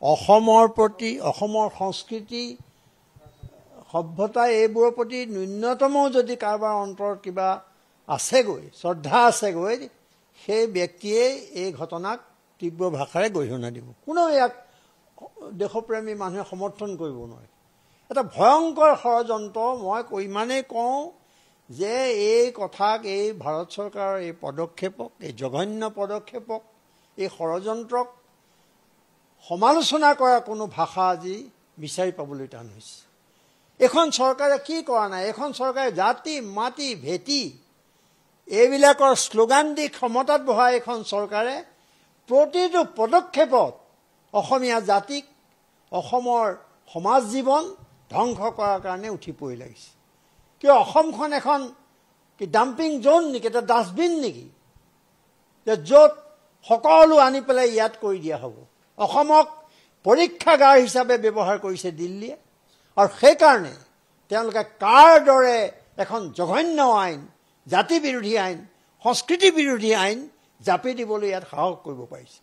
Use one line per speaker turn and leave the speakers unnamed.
অসমৰ প্ৰতি অসমৰ সংস্কৃতি সভ্যতা এইবোৰৰ প্ৰতি ন্যূনতমও যদি কাৰোবাৰ অন্তৰত কিবা আছেগৈ শ্ৰদ্ধা আছেগৈ সেই ব্যক্তিয়ে এই ঘটনাক তীব্ৰ ভাষাৰে গৰিহণা দিব কোনো ইয়াক দেশপ্ৰেমী মানুহে সমৰ্থন কৰিব নোৱাৰে এটা ভয়ংকৰ ষড়যন্ত্ৰ মই ইমানেই কওঁ যে এই কথাক এই ভাৰত চৰকাৰৰ এই পদক্ষেপক এই জঘন্য পদক্ষেপক এই ষড়যন্ত্ৰক সমালোচনা কৰা কোনো ভাষা আজি বিচাৰি পাবলৈ টান হৈছে এখন চৰকাৰে কি কৰা নাই এখন চৰকাৰে জাতি মাটি ভেটি এইবিলাকৰ শ্লোগান দি ক্ষমতাত বহা এখন চৰকাৰে প্ৰতিটো পদক্ষেপত অসমীয়া জাতিক অসমৰ সমাজ জীৱন ধ্বংস কৰাৰ কাৰণে উঠি পৰি লাগিছে কিয় অসমখন এখন কি ডাম্পিং জোন নেকি এটা ডাষ্টবিন নেকি যে য'ত সকলো আনি পেলাই ইয়াত কৰি দিয়া হ'ব অসমক পৰীক্ষাগাৰ হিচাপে ব্যৱহাৰ কৰিছে দিল্লীয়ে আৰু সেইকাৰণে তেওঁলোকে কাৰ দৰে এখন জঘন্য আইন জাতি বিৰোধী আইন সংস্কৃতি বিৰোধী আইন জাপি দিবলৈ ইয়াত সাহস কৰিব পাৰিছে